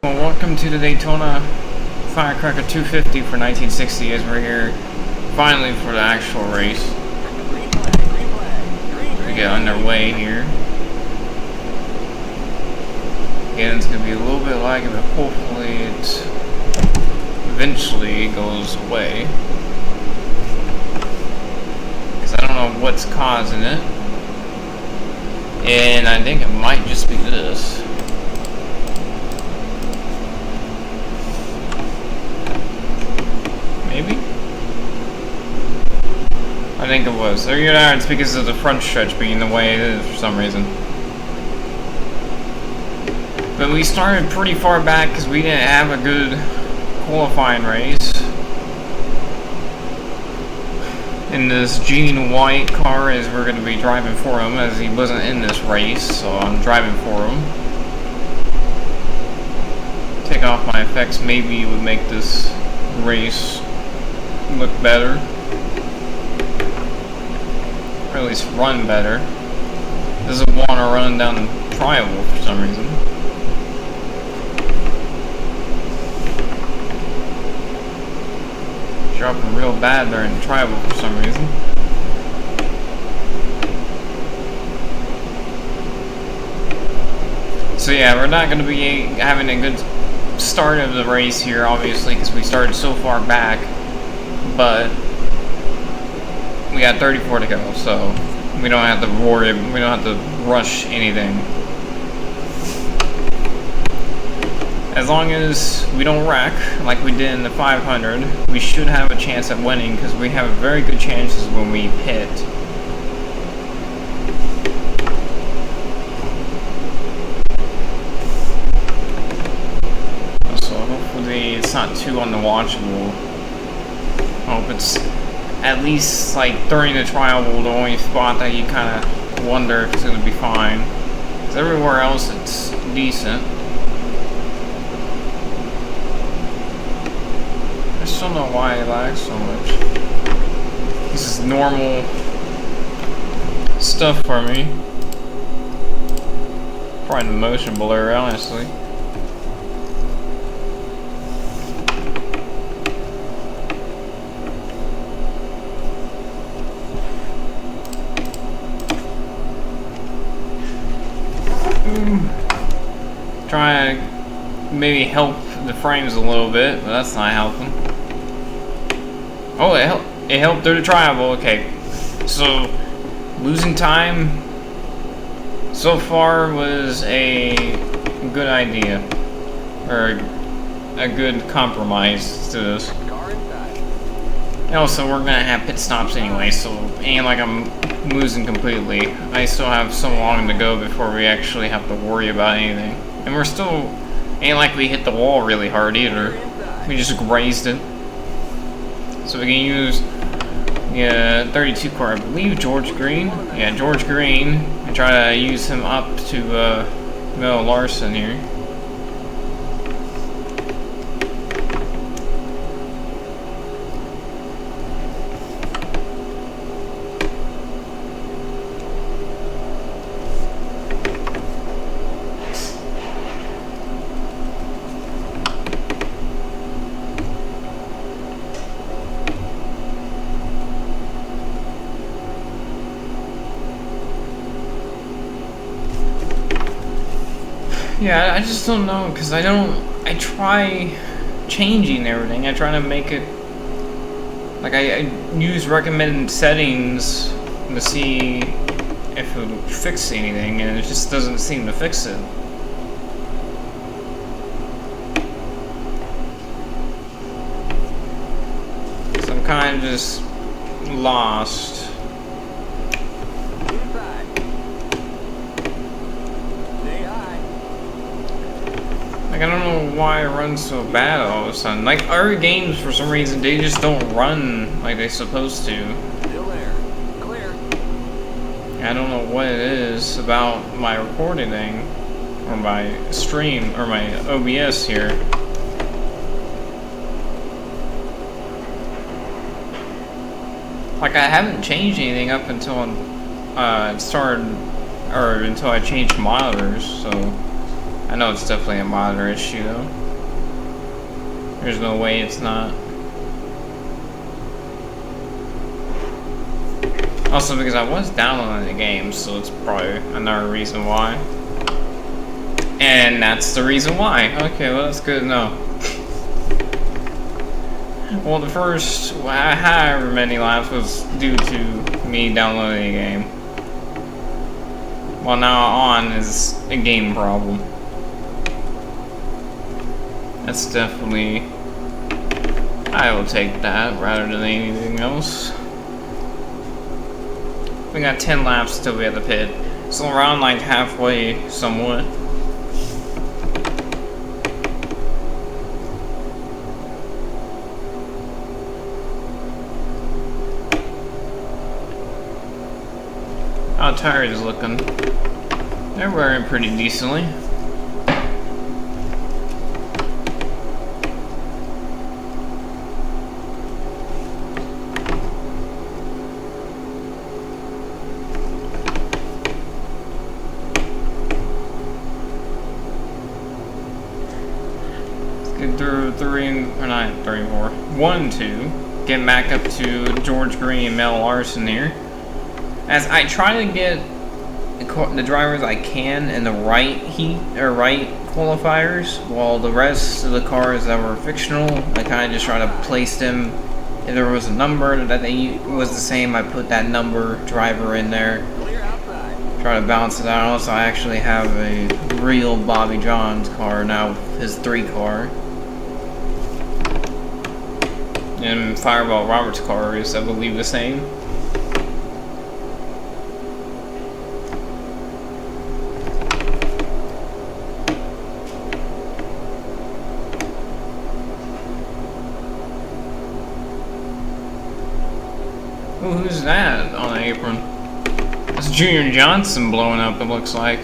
Well, welcome to the Daytona Firecracker 250 for 1960 as we're here finally for the actual race. We get underway here. Again, it's going to be a little bit laggy, but hopefully it eventually goes away. Because I don't know what's causing it. And I think it might just be this. Maybe? I think it was. There you are, it's because of the front stretch being the way it is for some reason. But we started pretty far back because we didn't have a good qualifying race. In this Gene White car as we're going to be driving for him, as he wasn't in this race, so I'm driving for him. Take off my effects, maybe would make this race look better, or at least run better. Doesn't want to run down the triangle for some reason. Dropping real bad there in tribal for some reason. So yeah, we're not going to be having a good start of the race here, obviously, because we started so far back. But we got 34 to go, so we don't have to worry. We don't have to rush anything. As long as we don't wreck like we did in the 500, we should have a chance at winning because we have very good chances when we pit. So hopefully it's not too unwatchable. I hope it's at least like during the trial, the only spot that you kind of wonder if it's going to be fine. Because everywhere else it's decent. I just don't know why it lags so much. This is normal stuff for me. Probably the motion blur, honestly. Try to maybe help the frames a little bit, but that's not helping. Oh, it helped through the triangle. Okay, so losing time so far was a good idea, or a good compromise to this. And also, we're gonna have pit stops anyway, so it ain't like I'm losing completely. I still have so long to go before we actually have to worry about anything. And we're still, ain't like we hit the wall really hard either. We just grazed it. So we can use, 32 car, I believe George Green. Yeah, George Green. And try to use him up to Mel Larson here. Yeah, I just don't know, because I try changing everything. I try to make it, like I use recommended settings to see if it would fix anything, and it just doesn't seem to fix it. So I'm kind of just lost. I don't know why it runs so bad all of a sudden. Like, our games, for some reason, they just don't run like they're supposed to. Still there. Clear. I don't know what it is about my recording thing, or my stream, or my OBS here. Like, I haven't changed anything up until it started, or until I changed monitors, so I know it's definitely a modder issue though. There's no way it's not. Also because I was downloading the game, so it's probably another reason why. And that's the reason why. Okay, well that's good to know. Well, the first however many laps was due to me downloading the game. Well, now on is a game problem. That's definitely... I will take that rather than anything else. We got 10 laps till we have the pit. So around like halfway somewhat. How tires is looking? They're wearing pretty decently. Let's get through 1 and 2. Get back up to George Green and Mel Larson here. As I try to get the drivers I can in the right heat or right qualifiers, while the rest of the cars that were fictional, I kind of just try to place them. If there was a number that they was the same, I put that number driver in there. Try to balance it out. Also, I actually have a real Bobby John's car now, his 3 car. And Fireball Robert's car is, I believe, the same. Ooh, who's that on the apron? It's Junior Johnson blowing up, it looks like.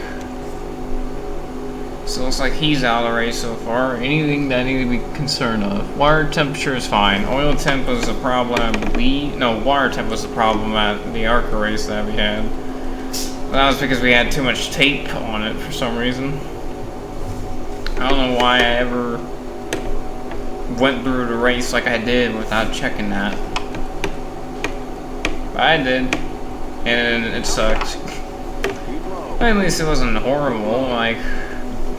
So it looks like he's out of the race so far. Anything that I need to be concerned of. Water temperature is fine. Oil temp was a problem, I believe. No, water temp was the problem at the ARCA race that we had. But that was because we had too much tape on it for some reason. I don't know why I ever went through the race like I did without checking that. I did, and it sucked. At least it wasn't horrible. Like,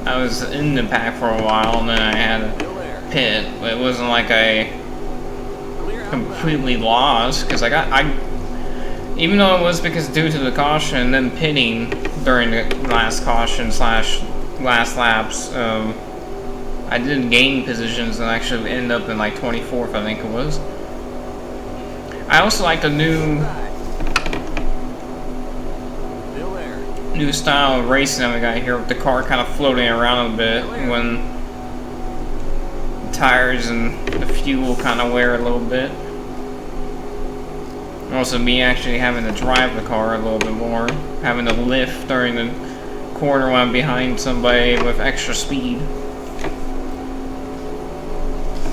I was in the pack for a while, and then I had a pit. But it wasn't like I completely lost, because even though it was because due to the caution and then pitting during the last caution / last laps, I did gain positions and actually ended up in like 24th, I think it was. I also like the new style of racing that we got here with the car kind of floating around a bit when the tires and the fuel kind of wear a little bit. Also me actually having to drive the car a little bit more, having to lift during the corner when I'm behind somebody with extra speed.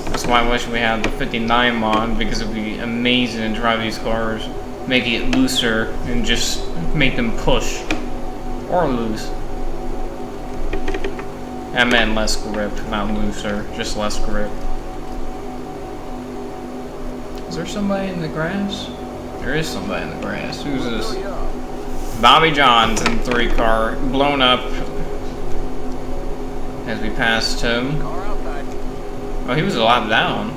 That's why I wish we had the 59 mod, because it would be amazing to drive these cars, make it looser, and just make them push. Or loose. I meant less grip, not looser, just less grip. Is there somebody in the grass? There is somebody in the grass. Who's this? Bobby John's in 3 car, blown up as we passed him. Oh, he was a lot down.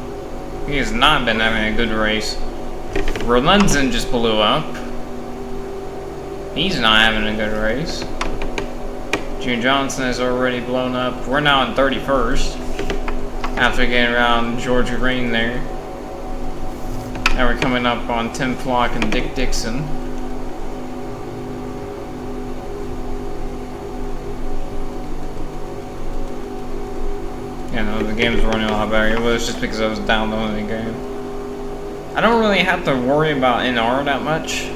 He has not been having a good race. Rolenzen just blew up. He's not having a good race. June Johnson is already blown up. We're now in 31st. After getting around George Green there. Now we're coming up on Tim Flock and Dick Dixon. You know, the game's running a lot better. It was just because I was downloading the game. I don't really have to worry about NR that much.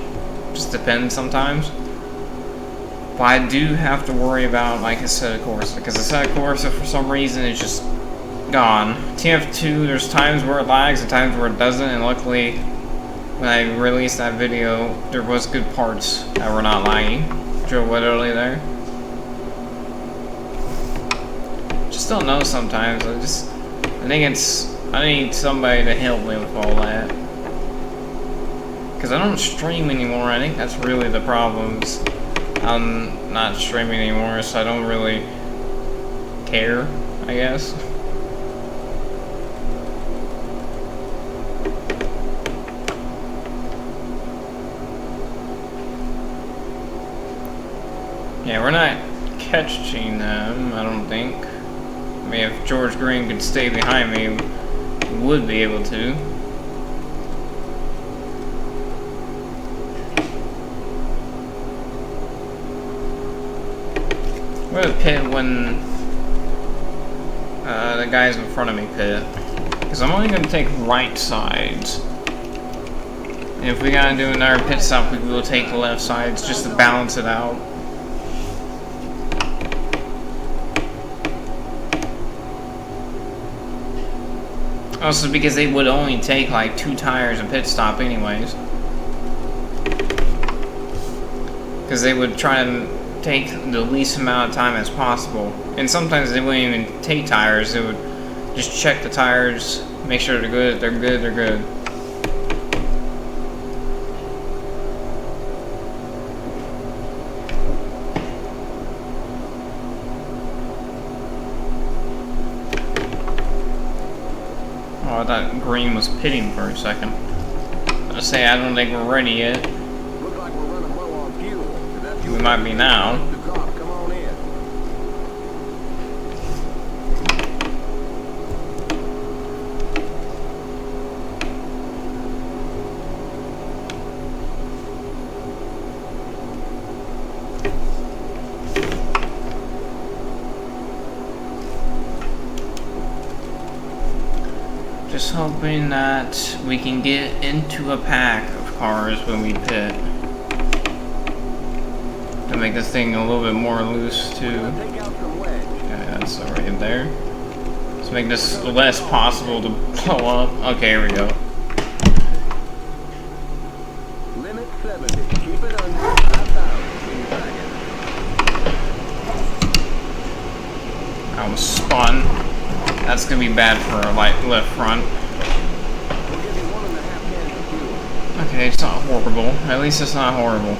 Just depends sometimes. But I do have to worry about like a set of course, because the set of course for some reason is just gone. TF2, there's times where it lags and times where it doesn't, and luckily when I released that video there was good parts that were not lagging. Drove what early there. don't know sometimes. I need somebody to help me with all that. Because I don't stream anymore. I think that's really the problem. I'm not streaming anymore, so I don't really care, I guess. Yeah, we're not catching them, I don't think. I mean, if George Green could stay behind me, he would be able to. We're gonna pit when the guys in front of me pit. Because I'm only gonna take right sides. And if we gotta do another pit stop, we will take the left sides just to balance it out. Also because they would only take like 2 tires a pit stop anyways. Because they would try and take the least amount of time as possible. And sometimes they wouldn't even take tires, they would just check the tires, make sure they're good, they're good, they're good. Oh, I thought Green was pitting for a second. I was say I don't think we're ready yet. Look like we're running low on fuel. If that fuel We might be now. to drop, come on in. Just hoping that we can get into a pack of cars when we pit. To make this thing a little bit more loose too. Take out some wedge. Yeah, that's right there. Let's make this less possible to blow up. Okay, here we go. Limit 70. Keep it under 5,000 in seconds. I was spun. That's gonna be bad for our left front. We'll give you 1.5 cans of fuel. Okay, it's not horrible. At least it's not horrible.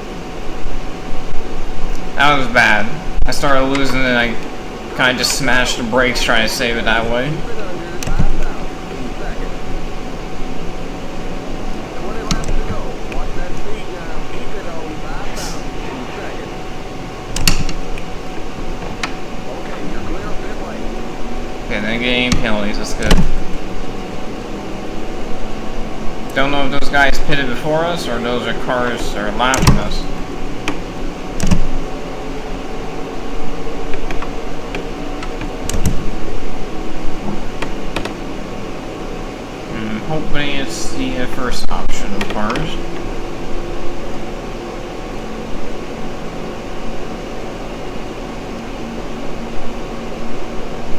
That was bad. I started losing and I kind of just smashed the brakes trying to save it that way. Keep it under 5,000 in seconds. 20 laps to go. Watch that speed now. Keep it on 5,000 in seconds. Okay, you're clear of pit lane. Okay, then getting penalties, that's good. Don't know if those guys pitted before us or those are cars that are lapping us. Hoping it's the first option of cars.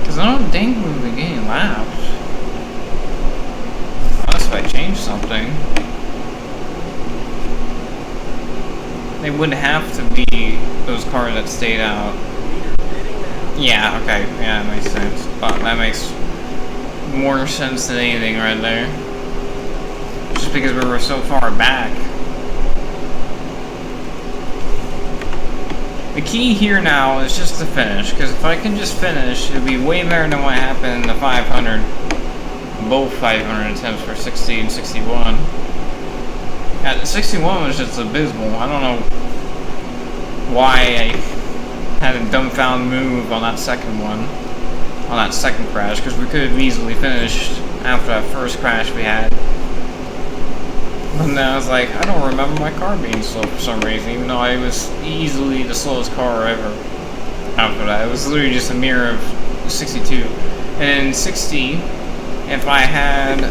Because I don't think we'll be getting laps. Unless if I change something. They would have to be those cars that stayed out. Yeah, okay. Yeah, that makes sense. But that makes more sense than anything right there. Just because we were so far back. The key here now is just to finish, because if I can just finish, it'll be way better than what happened in the 500. Both 500 attempts for 60 and 61. Yeah, the 61 was just abysmal. I don't know why I had a dumbfound move on that second one. On that second crash, because we could have easily finished after that first crash we had. But then I was like, I don't remember my car being slow for some reason, even though I was easily the slowest car ever. After that, it was literally just a mirror of 62. And in 60, if I had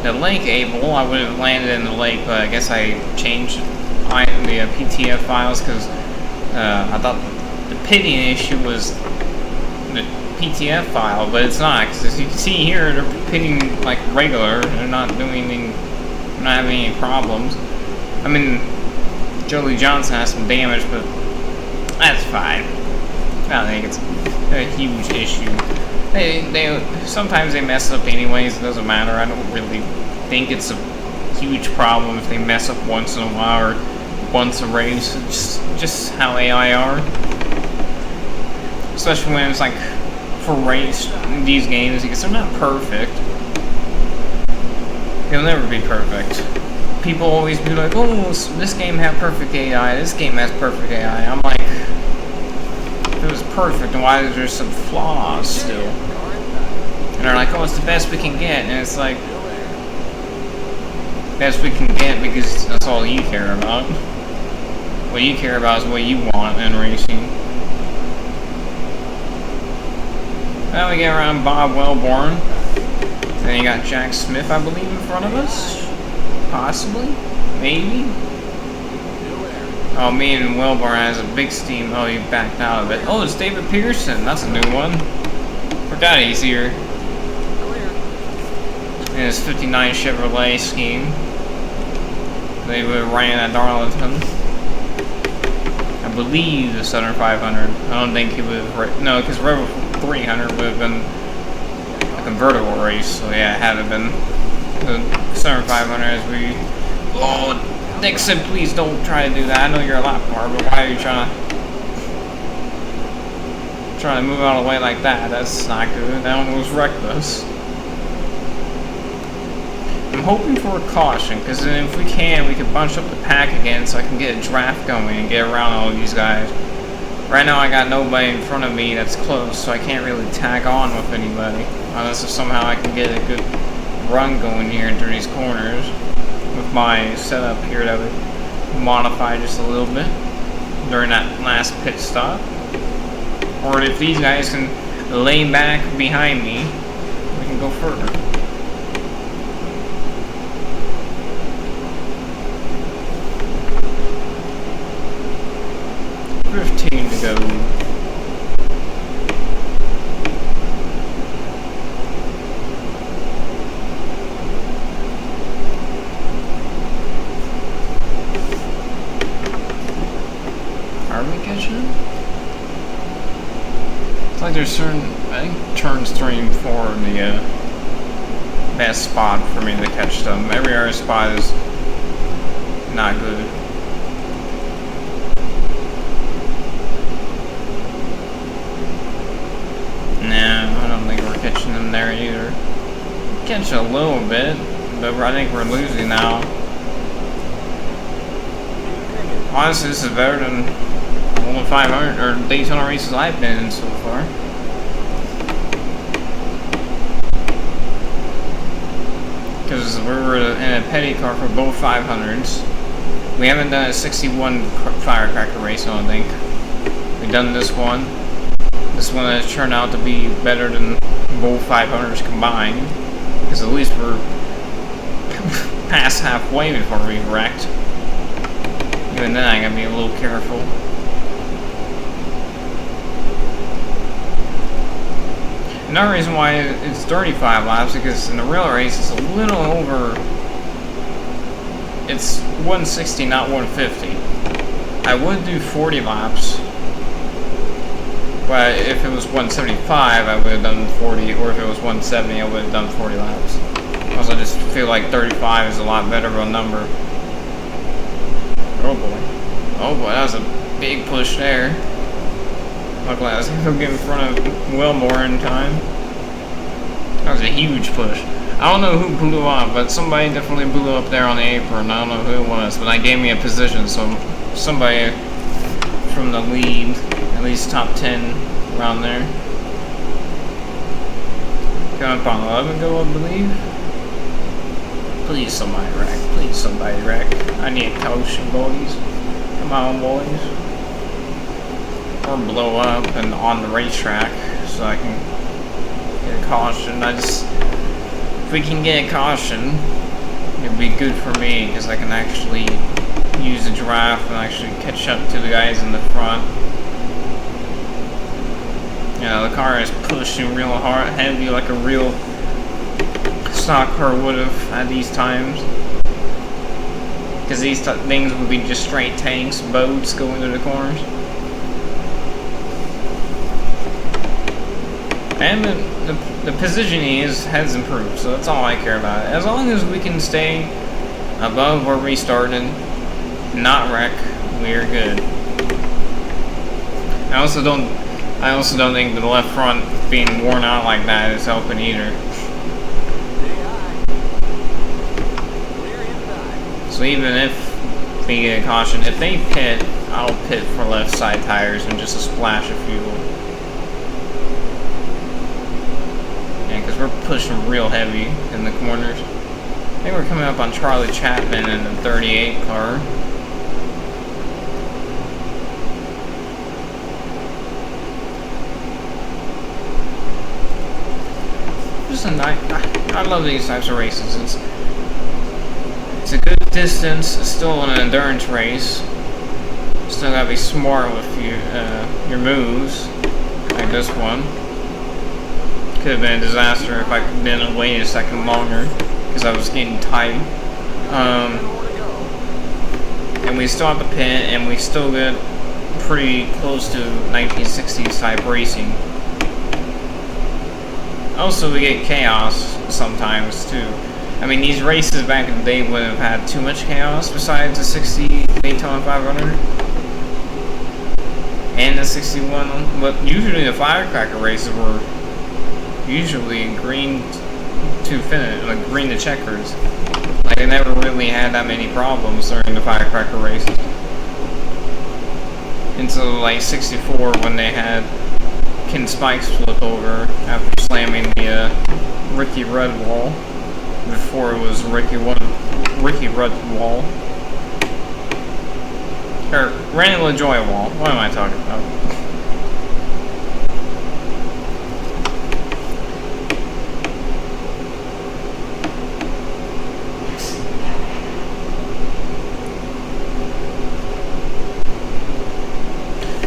the lake able, I would have landed in the lake, but I guess I changed the PTF files because I thought the pitting issue was the PTF file, but it's not, because as you can see here, they're pitting like regular, they're not doing anything, not having any problems. I mean, Jolie Johnson has some damage, but that's fine. I don't think it's a huge issue. They sometimes they mess up anyways. It doesn't matter. I don't really think it's a huge problem if they mess up once in a while or once a race. It's just how AI are. Especially when it's like for race in these games, because they're not perfect. They'll never be perfect. People always be like, oh, this game had perfect AI, this game has perfect AI. I'm like, if it was perfect, then why is there some flaws still? And they're like, oh, it's the best we can get. And it's like, best we can get because that's all you care about. What you care about is what you want in racing. Well, we get around Bob Wellborn. Then you got Jack Smith, I believe, in front of us. Possibly? Maybe? Oh, me and Wellborn has a big steam. Oh, he backed out of it. Oh, it's David Pearson. That's a new one. Forgot he's here. In his 59 Chevrolet scheme. They were running at Darlington. I believe the Southern 500. I don't think he would have... No, because Rebel 300 would have been a convertible race. So yeah, it had to have been the Southern 500 as we... Oh, Nick said please don't try to do that. I know you're a lap car, but why are you trying to move out of the way like that? That's not good. That almost wrecked us. I'm hoping for a caution, because then if we can bunch up the pack again so I can get a draft going and get around all of these guys. Right now I got nobody in front of me that's close, so I can't really tag on with anybody. Unless if somehow I can get a good run going here through these corners with my setup here that would modify just a little bit during that last pit stop. Or if these guys can lay back behind me, we can go further. To go. Are we catching them? It's like there's certain, I think turns 3 and 4 are the best spot for me to catch them. Every other spot is not good. Catching them there either. Catch a little bit, but I think we're losing now. Honestly, this is better than all the 500 or Daytona races I've been in so far. Because we were in a petty car for both 500s. We haven't done a 61 Firecracker race, I don't think. We've done this one. This one has turned out to be better than both 500s combined, because at least we're past halfway before we wrecked. Even then I gotta be a little careful. Another reason why it's 35 laps, because in the real race it's a little over, it's 160 not 150. I would do 40 laps. But if it was 175, I would have done 40, or if it was 170, I would have done 40 laps. Also, I just feel like 35 is a lot better of a number. Oh boy. Oh boy, that was a big push there. Luckily, I was able to get in front of Wilmore in time. That was a huge push. I don't know who blew up, but somebody definitely blew up there on the apron. I don't know who it was, but that gave me a position, so somebody from the lead, at least top 10 around there. Coming up on 11 go, I believe. Please somebody wreck. Please somebody wreck. I need a caution, boys. Come on, boys. Or blow up and on the racetrack so I can get a caution. If we can get a caution, it'd be good for me because I can actually use the draft and actually catch up to the guys in the front. Yeah, the car is pushing real hard, heavy, like a real stock car would have at these times. Because these things would be just straight tanks, boats going through the corners. And the positioning has improved, so that's all I care about. As long as we can stay above where we started, not wreck, we're good. I also don't think the left front being worn out like that is helping either. So even if we get a caution, if they pit, I'll pit for left side tires and just a splash of fuel. Yeah, because we're pushing real heavy in the corners. I think we're coming up on Charlie Chapman in the 38 car. Just a nice. I love these types of races. It's a good distance. It's still an endurance race. Still gotta be smart with your moves, like this one. Could have been a disaster if I didn't wait a second longer, because I was getting tight. And we still have the pit, and we still get pretty close to 1960s type racing. Also, we get chaos sometimes too. I mean, these races back in the day would have had too much chaos besides the 60 Daytona 500 and the 61. But usually the Firecracker races were usually green to finish, like green to checkers. Like they never really had that many problems during the Firecracker races until like 64 when they had Ken Spikes flip over after slamming the Ricky Rudd wall. Before it was Ricky Rudd wall. Or Randy LaJoy wall. What am I talking about?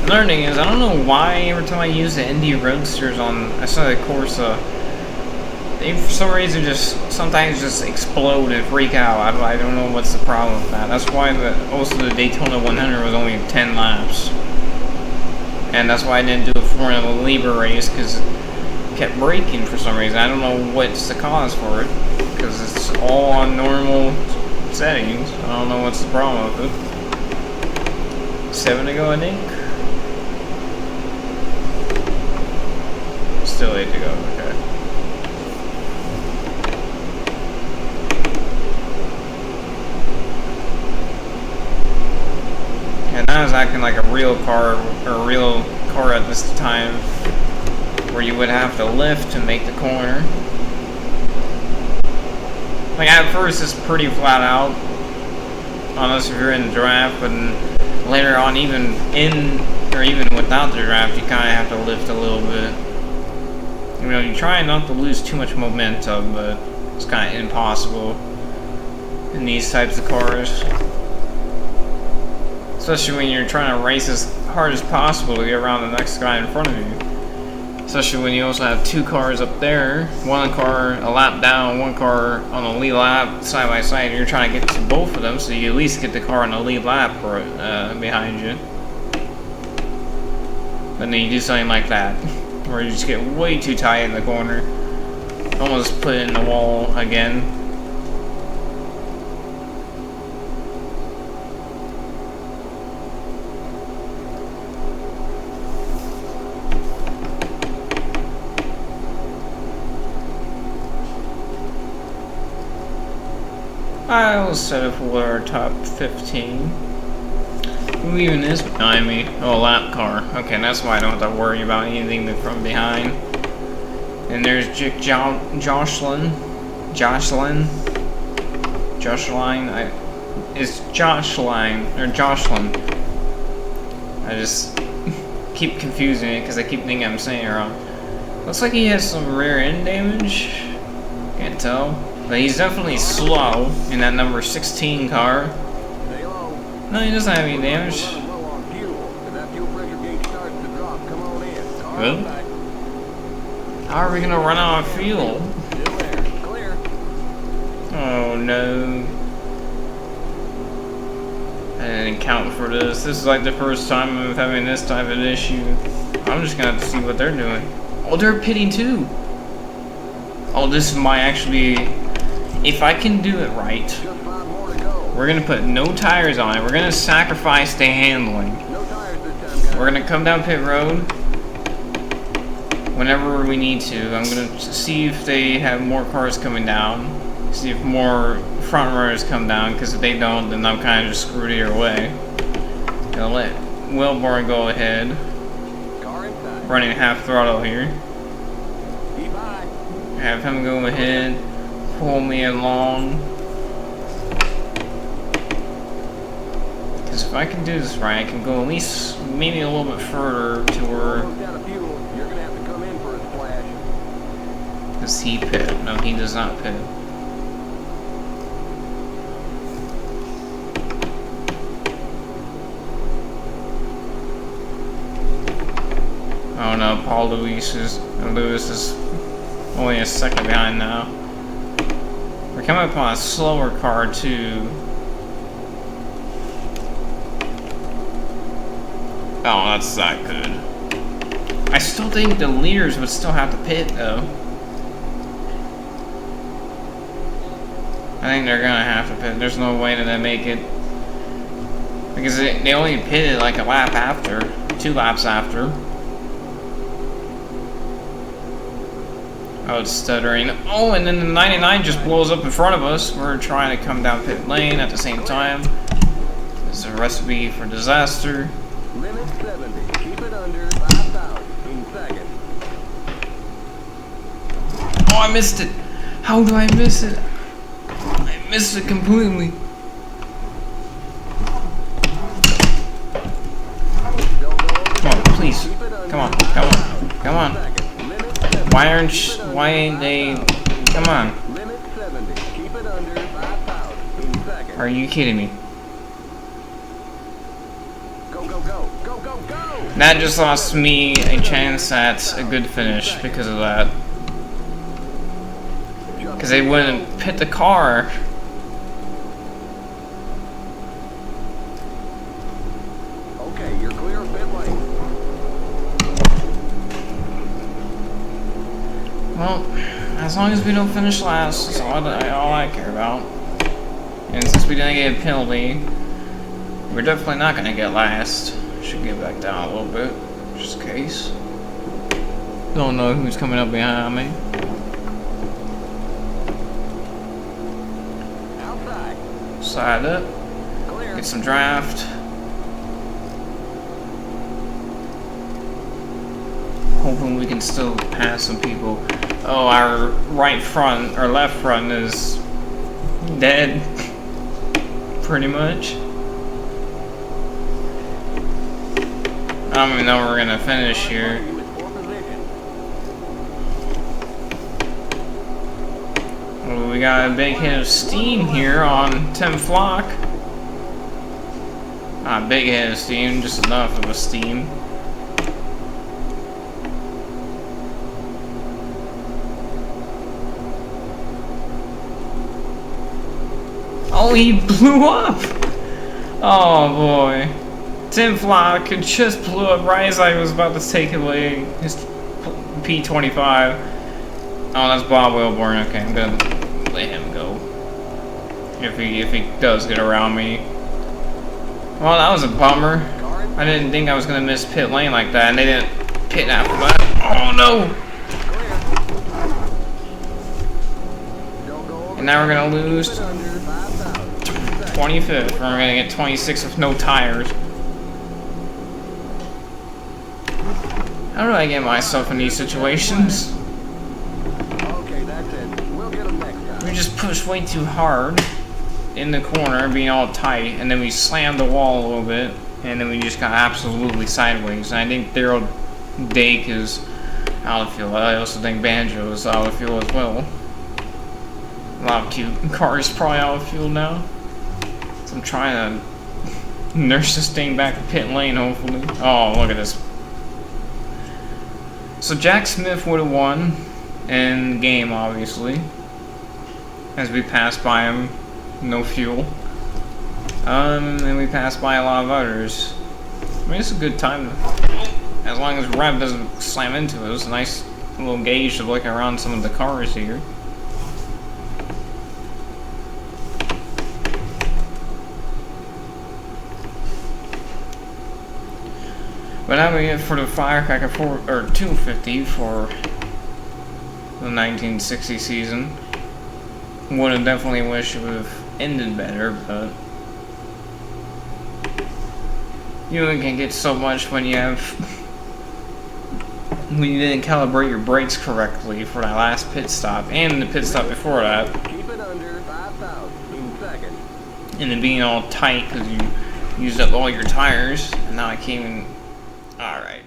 Another thing is, I don't know why every time I use the Indy Roadsters on, I saw the Corsa, they for some reason sometimes just explode and freak out. I don't know what's the problem with that. That's why also the Daytona 100 was only 10 laps. And that's why I didn't do a Formula Libre race, because it kept braking for some reason. I don't know what's the cause for it, because it's all on normal settings. I don't know what's the problem with it. 7 to go, I think. Still 8 to go, okay. And now it's acting like a real car, or a real car at this time, where you would have to lift to make the corner. Like at first it's pretty flat out, unless if you're in the draft, but later on, even in, or even without the draft, you kind of have to lift a little bit. You know, you try not to lose too much momentum, but it's kind of impossible in these types of cars. Especially when you're trying to race as hard as possible to get around the next guy in front of you. Especially when you also have two cars up there. One car a lap down, one car on the lead lap, side by side. And you're trying to get to both of them, so you at least get the car on the lead lap or behind you. And then you do something like that, where you just get way too tight in the corner. Almost put it in the wall again. I'll set it for our top 15. Who even is behind me? Oh, a lap car. Okay, that's why I don't have to worry about anything from behind. And there's Jocelyn. It's Jocelyn, or Jocelyn. I just keep confusing it because I keep thinking I'm saying it wrong. Looks like he has some rear end damage. Can't tell. But he's definitely slow in that number 16 car. No, he doesn't have any damage. Good. How are we gonna run out of fuel? Oh no. I didn't account for this. This is like the first time I'm having this type of issue. I'm just gonna have to see what they're doing. Oh, they're pitting too. Oh, this might actually... If I can do it right, Just 5 more to go. we're gonna put no tires on it. We're gonna sacrifice the handling. No tires this time, guys. We're gonna come down pit road whenever we need to. I'm gonna see if they have more cars coming down. See if more front runners come down, because if they don't, then I'm kind of just screwed either way. Gonna let Wilborn go ahead. Car inside. Running half throttle here. Keep high. Have him go ahead, pull me along. Because if I can do this right, I can go at least maybe a little bit further to where... Almost out of fuel. You're gonna have to come in for a splash. Does he pit? No, he does not pit. Oh no, Lewis is only a second behind now. We're coming up on a slower car too. Oh, that's not good. I still think the leaders would still have to pit though. I think they're gonna have to pit. There's no way that they make it. Because they only pitted like a lap after. 2 laps after. Oh, it's stuttering. Oh, and then the 99 just blows up in front of us. We're trying to come down pit lane at the same time. This is a recipe for disaster. Limit 70. Keep it under 5,000 in seconds. Oh, I missed it. How do I miss it? I missed it completely. Don't go over. Come on, please. Keep it under Come on, come on, 5,000 come on. seconds. Limit 70. Why ain't they... Come on. Limit 70. Keep it under 5,000 in seconds. Are you kidding me? Go, go, go. Go, go, go. That just lost me a chance at a good finish because of that. Because they wouldn't pit the car. Okay, you're clear of pit lane. Well, as long as we don't finish last, that's all I care about. And since we didn't get a penalty, we're definitely not going to get last. Should get back down a little bit, just in case. Don't know who's coming up behind me. Outside. Side up, Clear. get some draft. Hoping we can still pass some people. Oh, our right front, or left front is dead. Pretty much. I don't even know where we're gonna finish here. You in poor position. Well, we got a big hit of steam here on Tim Flock. Not a big hit of steam, just enough of a steam. Oh, he blew up! Oh boy. Tim Flock just blew up right as I was about to take away his P25. Oh, that's Bob Wilborn. Okay, I'm gonna let him go. If he does get around me. Well, that was a bummer. I didn't think I was gonna miss pit lane like that, and they didn't pit after that. Oh no! And now we're gonna lose 25th. We're gonna get 26th with no tires. How do I get myself in these situations? Okay, that's it. We'll get them next time. We just push way too hard in the corner, being all tight, and then we slammed the wall a little bit, and then we just got absolutely sideways. And I think Daryl Dake is out of fuel. I also think Banjo is out of fuel as well. A lot of cute cars probably out of fuel now. So I'm trying to nurse this thing back to pit lane, hopefully. Oh, look at this. So Jack Smith would have won in the game, obviously, as we passed by him, no fuel. And we passed by a lot of others. I mean, it's a good time, as long as Rev doesn't slam into us. Nice a little gauge to look around some of the cars here. But that would be it for the Firecracker 250 for the 1960 season. Would have definitely wished it would have ended better, but you only can get so much when you didn't calibrate your brakes correctly for that last pit stop and the pit stop before that. Keep it under 5,000 in second. And then being all tight because you used up all your tires, and now I can't even. Alright.